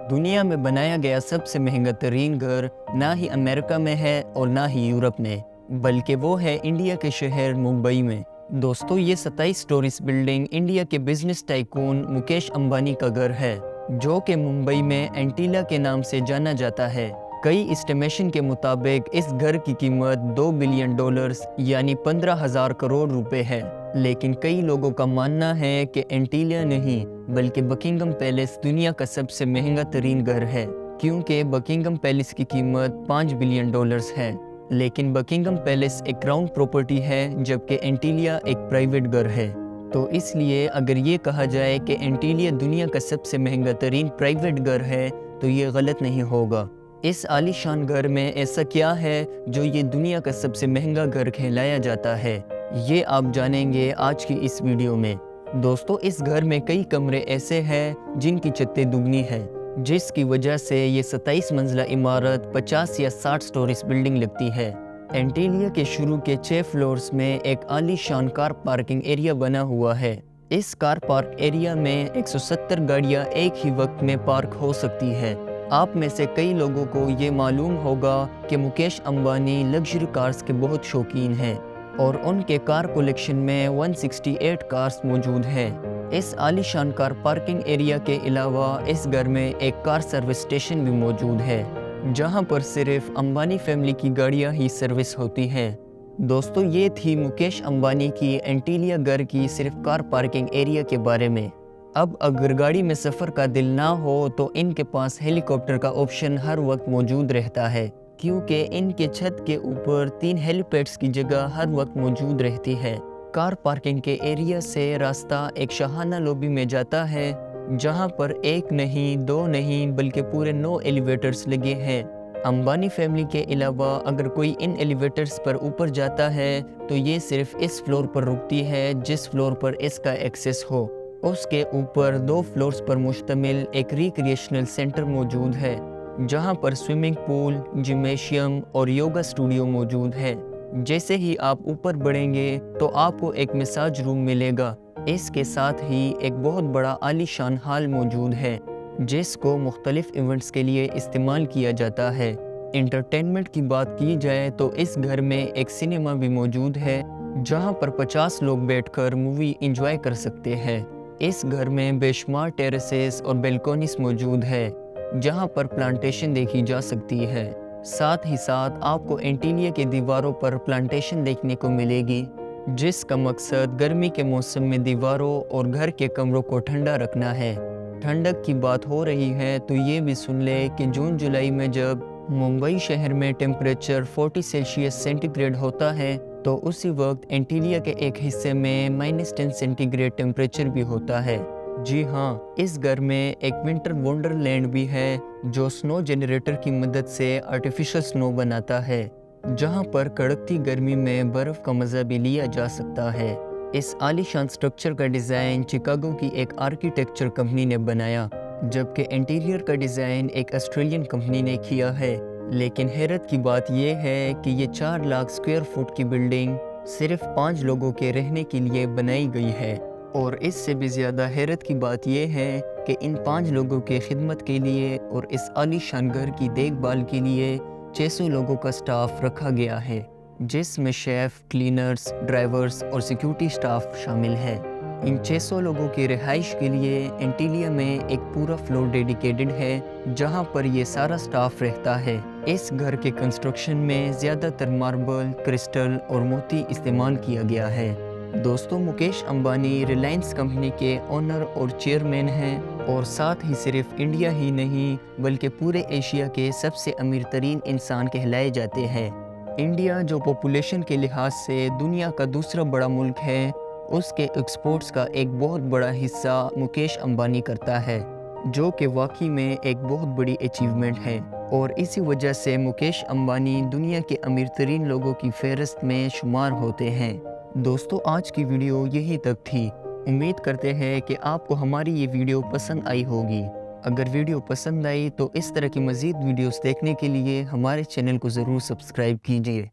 دنیا میں بنایا گیا سب سے مہنگا ترین گھر نہ ہی امریکہ میں ہے اور نہ ہی یورپ میں، بلکہ وہ ہے انڈیا کے شہر ممبئی میں۔ دوستو، یہ 27 سٹوریز بلڈنگ انڈیا کے بزنس ٹائکون مکیش امبانی کا گھر ہے، جو کہ ممبئی میں اینٹیلا کے نام سے جانا جاتا ہے۔ کئی اسٹیمیشن کے مطابق اس گھر کی قیمت $2 بلین یعنی 15,000 کروڑ روپے ہے، لیکن کئی لوگوں کا ماننا ہے کہ اینٹیلیا نہیں بلکہ بکنگم پیلس دنیا کا سب سے مہنگا ترین گھر ہے، کیونکہ بکنگم پیلس کی قیمت $5 بلین ہے۔ لیکن بکنگم پیلس ایک کراؤن پراپرٹی ہے، جبکہ اینٹیلیا ایک پرائیویٹ گھر ہے۔ تو اس لیے اگر یہ کہا جائے کہ اینٹیلیا دنیا کا سب سے مہنگا ترین پرائیویٹ گھر ہے تو یہ غلط نہیں ہوگا۔ اس عالی شان گھر میں ایسا کیا ہے جو یہ دنیا کا سب سے مہنگا گھر کہلایا جاتا ہے، یہ آپ جانیں گے آج کی اس ویڈیو میں۔ دوستو، اس گھر میں کئی کمرے ایسے ہیں جن کی چھتیں دگنی ہیں، جس کی وجہ سے یہ 27 منزلہ عمارت 50 یا 60 سٹوریز بلڈنگ لگتی ہے۔ اینٹیلیا کے شروع کے 6 فلورز میں ایک عالی شان کار پارکنگ ایریا بنا ہوا ہے۔ اس کار پارک ایریا میں 170 گاڑیاں ایک ہی وقت میں پارک ہو سکتی ہے۔ آپ میں سے کئی لوگوں کو یہ معلوم ہوگا کہ مکیش امبانی لگژری کارز کے بہت شوقین ہیں، اور ان کے کار کولیکشن میں 168 کارز موجود ہیں۔ اس عالی شان کار پارکنگ ایریا کے علاوہ اس گھر میں ایک کار سروس اسٹیشن بھی موجود ہے، جہاں پر صرف امبانی فیملی کی گاڑیاں ہی سروس ہوتی ہیں۔ دوستو، یہ تھی مکیش امبانی کی اینٹیلیا گھر کی صرف کار پارکنگ ایریا کے بارے میں۔ اب اگر گاڑی میں سفر کا دل نہ ہو تو ان کے پاس ہیلی کاپٹر کا آپشن ہر وقت موجود رہتا ہے، کیونکہ ان کے چھت کے اوپر 3 ہیلی پیڈز کی جگہ ہر وقت موجود رہتی ہے۔ کار پارکنگ کے ایریا سے راستہ ایک شاہانہ لوبی میں جاتا ہے، جہاں پر 1 نہیں 2 نہیں بلکہ پورے 9 ایلیویٹرز لگے ہیں۔ امبانی فیملی کے علاوہ اگر کوئی ان ایلیویٹرز پر اوپر جاتا ہے تو یہ صرف اس فلور پر رکتی ہے جس فلور پر اس کا ایکسس ہو۔ اس کے اوپر 2 فلورز پر مشتمل ایک ریکریشنل سینٹر موجود ہے، جہاں پر سوئمنگ پول، جمنیشیم اور یوگا اسٹوڈیو موجود ہے۔ جیسے ہی آپ اوپر بڑھیں گے تو آپ کو ایک مساج روم ملے گا۔ اس کے ساتھ ہی ایک بہت بڑا عالی شان ہال موجود ہے، جس کو مختلف ایونٹس کے لیے استعمال کیا جاتا ہے۔ انٹرٹینمنٹ کی بات کی جائے تو اس گھر میں ایک سنیما بھی موجود ہے، جہاں پر 50 لوگ بیٹھ کر مووی انجوائے کر سکتے ہیں۔ اس گھر میں بے شمار ٹیریسز اور بیلکونیز موجود ہے، جہاں پر پلانٹیشن دیکھی جا سکتی ہے۔ ساتھ ہی ساتھ آپ کو اینٹیلیا کے دیواروں پر پلانٹیشن دیکھنے کو ملے گی، جس کا مقصد گرمی کے موسم میں دیواروں اور گھر کے کمروں کو ٹھنڈا رکھنا ہے۔ ٹھنڈک کی بات ہو رہی ہے تو یہ بھی سن لے کہ جون جولائی میں جب ممبئی شہر میں ٹیمپریچر 40 سیلسیس سینٹی گریڈ ہوتا ہے تو اسی وقت اینٹیلیا کے ایک حصے میں -10 سینٹی گریڈ ٹیمپریچر بھی ہوتا ہے۔ جی ہاں، اس گھر میں ایک ونٹر ونڈر لینڈ بھی ہے جو سنو جنریٹر کی مدد سے آرٹیفیشل سنو بناتا ہے، جہاں پر کڑکتی گرمی میں برف کا مزہ بھی لیا جا سکتا ہے۔ اس عالی شان سٹرکچر کا ڈیزائن چکاگو کی ایک آرکیٹیکچر کمپنی نے بنایا، جبکہ انٹیریئر کا ڈیزائن ایک آسٹریلین کمپنی نے کیا ہے۔ لیکن حیرت کی بات یہ ہے کہ یہ 4 لاکھ اسکوائر فٹ کی بلڈنگ صرف 5 لوگوں کے رہنے کے لیے بنائی گئی ہے، اور اس سے بھی زیادہ حیرت کی بات یہ ہے کہ ان 5 لوگوں کی خدمت کے لیے اور اس عالی شان گھر کی دیکھ بھال کے لیے 600 لوگوں کا سٹاف رکھا گیا ہے، جس میں شیف، کلینرز، ڈرائیورز اور سیکیورٹی سٹاف شامل ہے۔ ان 600 لوگوں کی رہائش کے لیے اینٹیلیا میں ایک پورا فلور ڈیڈیکیٹڈ ہے، جہاں پر یہ سارا سٹاف رہتا ہے۔ اس گھر کے کنسٹرکشن میں زیادہ تر ماربل، کرسٹل اور موتی استعمال کیا گیا ہے۔ دوستو، مکیش امبانی ریلائنس کمپنی کے اونر اور چیئرمین ہیں، اور ساتھ ہی صرف انڈیا ہی نہیں بلکہ پورے ایشیا کے سب سے امیر ترین انسان کہلائے جاتے ہیں۔ انڈیا، جو پاپولیشن کے لحاظ سے دنیا کا دوسرا بڑا ملک ہے، اس کے ایکسپورٹس کا ایک بہت بڑا حصہ مکیش امبانی کرتا ہے، جو کہ واقعی میں ایک بہت بڑی اچیومنٹ ہے، اور اسی وجہ سے مکیش امبانی دنیا کے امیر ترین لوگوں کی فہرست میں شمار ہوتے ہیں۔ دوستو، آج کی ویڈیو یہی تک تھی۔ امید کرتے ہیں کہ آپ کو ہماری یہ ویڈیو پسند آئی ہوگی۔ اگر ویڈیو پسند آئی تو اس طرح کی مزید ویڈیوز دیکھنے کے لیے ہمارے چینل کو ضرور سبسکرائب کیجیے۔